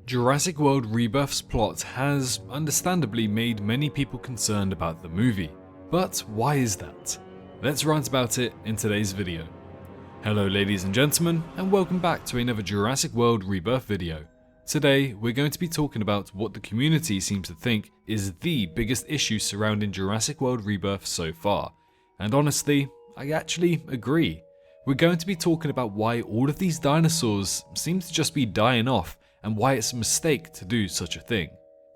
Jurassic World Rebirth's plot has understandably made many people concerned about the movie. But why is that? Let's rant about it in today's video. Hello ladies and gentlemen, and welcome back to another Jurassic World Rebirth video. Today, we're going to be talking about what the community seems to think is the biggest issue surrounding Jurassic World Rebirth so far. And honestly, I actually agree. We're going to be talking about why all of these dinosaurs seem to just be dying off and why it's a mistake to do such a thing.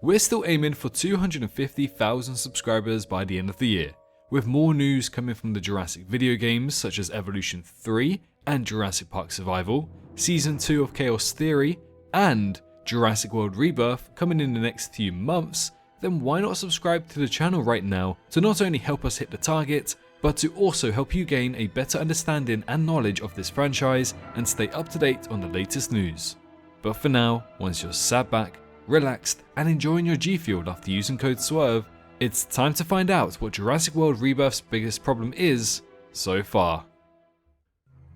We're still aiming for 250,000 subscribers by the end of the year, with more news coming from the Jurassic video games such as Evolution 3 and Jurassic Park Survival, Season 2 of Chaos Theory, and Jurassic World Rebirth coming in the next few months. Then why not subscribe to the channel right now to not only help us hit the target, but to also help you gain a better understanding and knowledge of this franchise and stay up to date on the latest news. But for now, once you're sat back, relaxed, and enjoying your G Fuel after using code SWERVE, it's time to find out what Jurassic World Rebirth's biggest problem is so far.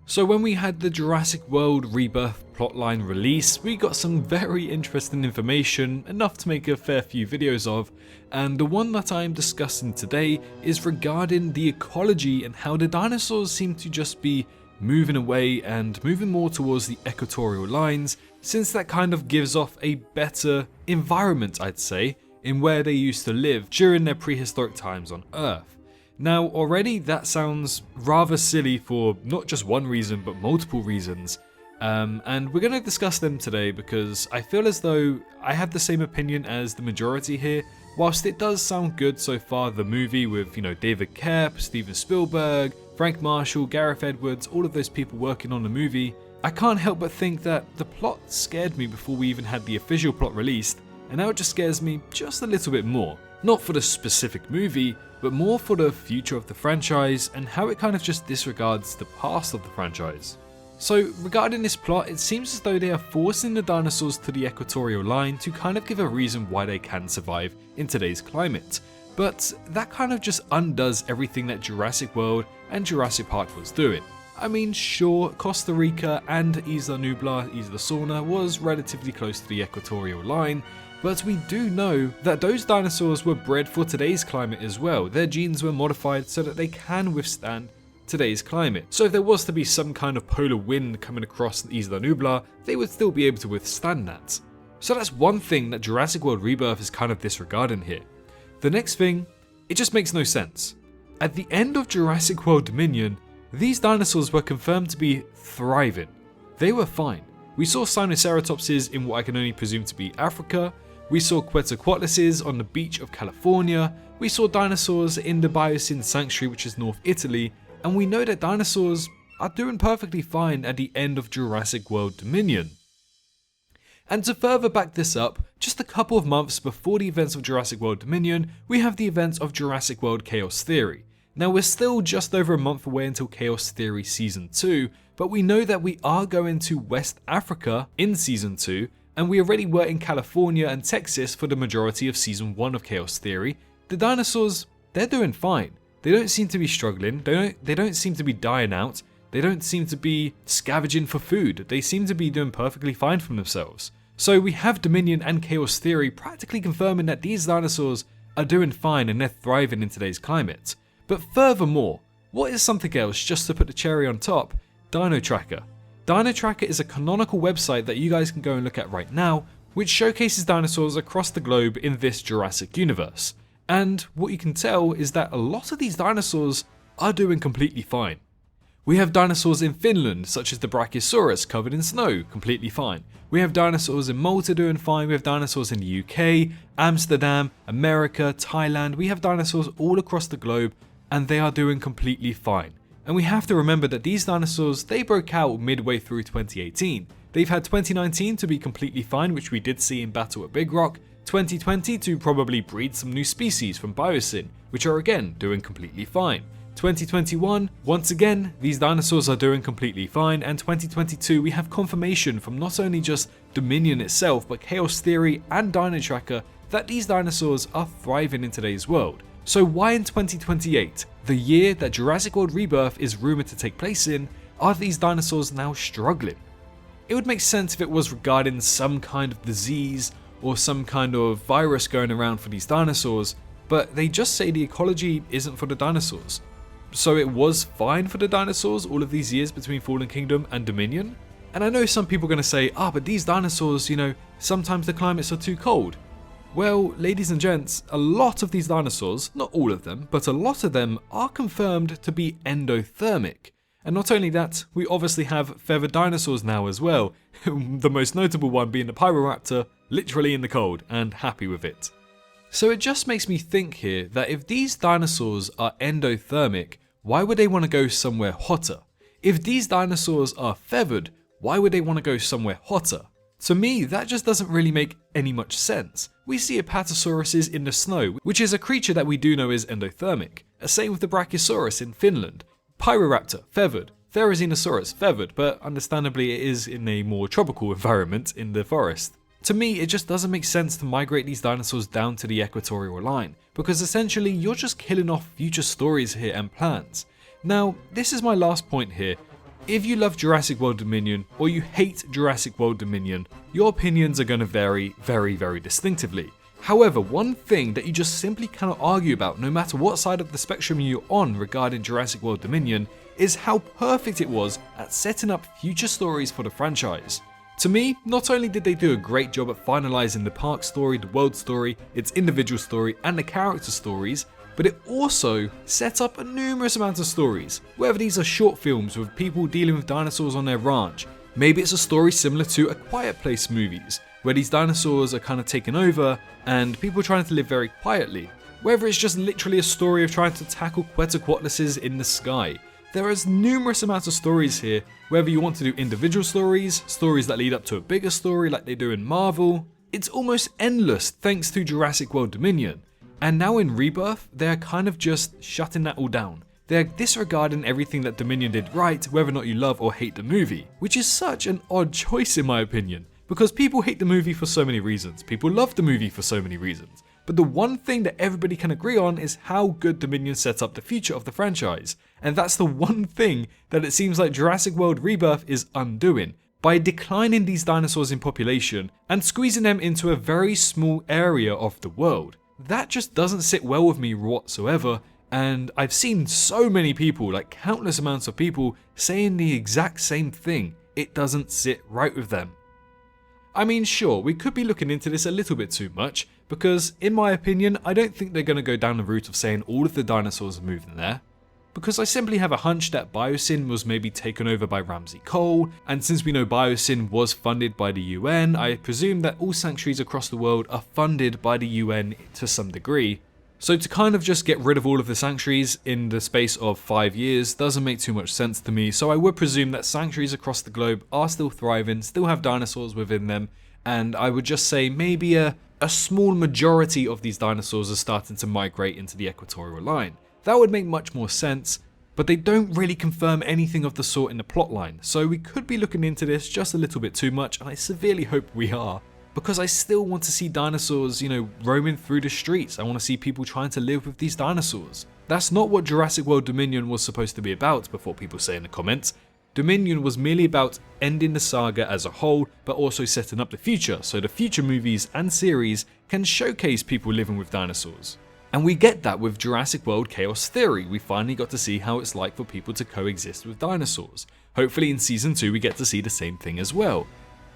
So when we had the Jurassic World Rebirth plotline release, we got some very interesting information, enough to make a fair few videos of, and the one that I'm discussing today is regarding the ecology and how the dinosaurs seem to just be moving away and moving more towards the equatorial lines, since that kind of gives off a better environment, I'd say, in where they used to live during their prehistoric times on Earth. Now already that sounds rather silly for not just one reason but multiple reasons, and we're going to discuss them today because I feel as though I have the same opinion as the majority here. Whilst it does sound good so far, the movie with, David Koepp, Steven Spielberg, Frank Marshall, Gareth Edwards, all of those people working on the movie, I can't help but think that the plot scared me before we even had the official plot released, and now it just scares me just a little bit more. Not for the specific movie, but more for the future of the franchise and how it kind of just disregards the past of the franchise. So regarding this plot, it seems as though they are forcing the dinosaurs to the equatorial line to kind of give a reason why they can survive in today's climate. But that kind of just undoes everything that Jurassic World and Jurassic Park was doing. I mean, sure, Costa Rica and Isla Nublar, Isla Sorna was relatively close to the equatorial line, but we do know that those dinosaurs were bred for today's climate as well. Their genes were modified so that they can withstand today's climate. So if there was to be some kind of polar wind coming across Isla Nublar, they would still be able to withstand that. So that's one thing that Jurassic World Rebirth is kind of disregarding here. The next thing, it just makes no sense. At the end of Jurassic World Dominion, these dinosaurs were confirmed to be thriving. They were fine. We saw Sinoceratopses in what I can only presume to be Africa. We saw Quetzalcoatluses on the beach of California. We saw dinosaurs in the Biosyn Sanctuary, which is North Italy. And we know that dinosaurs are doing perfectly fine at the end of Jurassic World Dominion. And to further back this up, just a couple of months before the events of Jurassic World Dominion, we have the events of Jurassic World Chaos Theory. Now we're still just over a month away until Chaos Theory Season 2, but we know that we are going to West Africa in Season 2, and we already were in California and Texas for the majority of Season 1 of Chaos Theory. The dinosaurs, they're doing fine. They don't seem to be struggling, they don't seem to be dying out, they don't seem to be scavenging for food, they seem to be doing perfectly fine for themselves. So we have Dominion and Chaos Theory practically confirming that these dinosaurs are doing fine and they're thriving in today's climate. But furthermore, what is something else just to put the cherry on top? Dino Tracker. Dino Tracker is a canonical website that you guys can go and look at right now, which showcases dinosaurs across the globe in this Jurassic universe. And what you can tell is that a lot of these dinosaurs are doing completely fine. We have dinosaurs in Finland, such as the Brachiosaurus covered in snow, completely fine. We have dinosaurs in Malta doing fine, we have dinosaurs in the UK, Amsterdam, America, Thailand. We have dinosaurs all across the globe and they are doing completely fine. And we have to remember that these dinosaurs, they broke out midway through 2018. They've had 2019 to be completely fine, which we did see in Battle at Big Rock, 2020 to probably breed some new species from Biosyn, which are again doing completely fine. 2021, once again, these dinosaurs are doing completely fine, and 2022 we have confirmation from not only just Dominion itself, but Chaos Theory and Dino Tracker that these dinosaurs are thriving in today's world. So why in 2028, the year that Jurassic World Rebirth is rumoured to take place in, are these dinosaurs now struggling? It would make sense if it was regarding some kind of disease or some kind of virus going around for these dinosaurs, but they just say the ecology isn't for the dinosaurs. So it was fine for the dinosaurs all of these years between Fallen Kingdom and Dominion? And I know some people are going to say, but these dinosaurs, sometimes the climates are too cold. Well, ladies and gents, a lot of these dinosaurs, not all of them, but a lot of them are confirmed to be endothermic. And not only that, we obviously have feathered dinosaurs now as well, the most notable one being the Pyroraptor, literally in the cold, and happy with it. So it just makes me think here that if these dinosaurs are endothermic, why would they want to go somewhere hotter? If these dinosaurs are feathered, why would they want to go somewhere hotter? To me, that just doesn't really make any much sense. We see Apatosauruses in the snow, which is a creature that we do know is endothermic. Same with the Brachiosaurus in Finland. Pyroraptor, feathered. Therizinosaurus, feathered, but understandably it is in a more tropical environment in the forest. To me, it just doesn't make sense to migrate these dinosaurs down to the equatorial line, because essentially you're just killing off future stories here and plans. Now, this is my last point here. If you love Jurassic World Dominion or you hate Jurassic World Dominion, your opinions are going to vary very, very distinctively. However, one thing that you just simply cannot argue about, no matter what side of the spectrum you're on regarding Jurassic World Dominion, is how perfect it was at setting up future stories for the franchise. To me, not only did they do a great job at finalizing the park story, the world story, its individual story, and the character stories, but it also set up a numerous amount of stories, whether these are short films with people dealing with dinosaurs on their ranch, maybe it's a story similar to A Quiet Place movies, where these dinosaurs are kind of taken over and people trying to live very quietly, whether it's just literally a story of trying to tackle Quetzalcoatluses in the sky. There is numerous amounts of stories here, whether you want to do individual stories, stories that lead up to a bigger story like they do in Marvel. It's almost endless thanks to Jurassic World Dominion. And now in Rebirth, they're kind of just shutting that all down. They're disregarding everything that Dominion did right, whether or not you love or hate the movie, which is such an odd choice in my opinion, because people hate the movie for so many reasons, people love the movie for so many reasons, but the one thing that everybody can agree on is how good Dominion sets up the future of the franchise, and that's the one thing that it seems like Jurassic World Rebirth is undoing, by declining these dinosaurs in population and squeezing them into a very small area of the world. That just doesn't sit well with me whatsoever, and I've seen so many people, like countless amounts of people, saying the exact same thing. It doesn't sit right with them. I mean, sure, we could be looking into this a little bit too much, because in my opinion, I don't think they're going to go down the route of saying all of the dinosaurs are moving there. Because I simply have a hunch that Biosyn was maybe taken over by Ramsey Cole, and since we know Biosyn was funded by the UN, I presume that all sanctuaries across the world are funded by the UN to some degree. So to kind of just get rid of all of the sanctuaries in the space of 5 years doesn't make too much sense to me, so I would presume that sanctuaries across the globe are still thriving, still have dinosaurs within them, and I would just say maybe a small majority of these dinosaurs are starting to migrate into the equatorial line. That would make much more sense, but they don't really confirm anything of the sort in the plotline, so we could be looking into this just a little bit too much, and I severely hope we are, because I still want to see dinosaurs, roaming through the streets. I want to see people trying to live with these dinosaurs. That's not what Jurassic World Dominion was supposed to be about, before people say in the comments. Dominion was merely about ending the saga as a whole, but also setting up the future, so the future movies and series can showcase people living with dinosaurs. And we get that with Jurassic World Chaos Theory. We finally got to see how it's like for people to coexist with dinosaurs. Hopefully in Season 2 we get to see the same thing as well.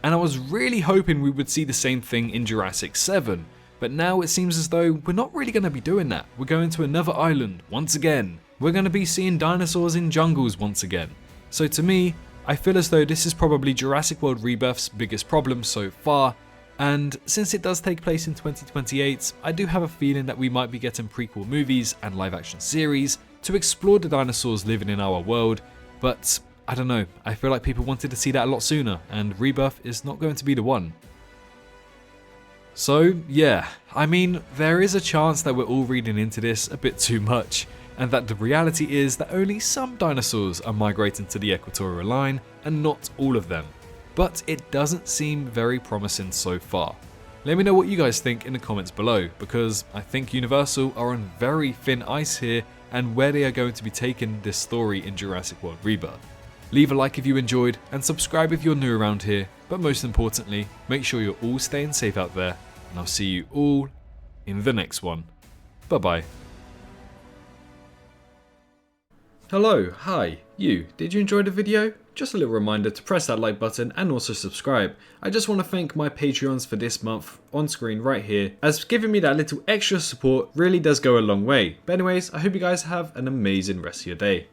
And I was really hoping we would see the same thing in Jurassic 7, but now it seems as though we're not really going to be doing that. We're going to another island once again. We're going to be seeing dinosaurs in jungles once again. So to me, I feel as though this is probably Jurassic World Rebirth's biggest problem so far. And since it does take place in 2028, I do have a feeling that we might be getting prequel movies and live action series to explore the dinosaurs living in our world, but I don't know, I feel like people wanted to see that a lot sooner, and Rebirth is not going to be the one. So yeah, I mean, there is a chance that we're all reading into this a bit too much, and that the reality is that only some dinosaurs are migrating to the equatorial line, and not all of them. But it doesn't seem very promising so far. Let me know what you guys think in the comments below, because I think Universal are on very thin ice here and where they are going to be taking this story in Jurassic World Rebirth. Leave a like if you enjoyed, and subscribe if you're new around here, but most importantly, make sure you're all staying safe out there, and I'll see you all in the next one. Bye bye. Hello, hi, you. Did you enjoy the video? Just a little reminder to press that like button and also subscribe. I just want to thank my Patreons for this month on screen right here, as giving me that little extra support really does go a long way. But anyways, I hope you guys have an amazing rest of your day.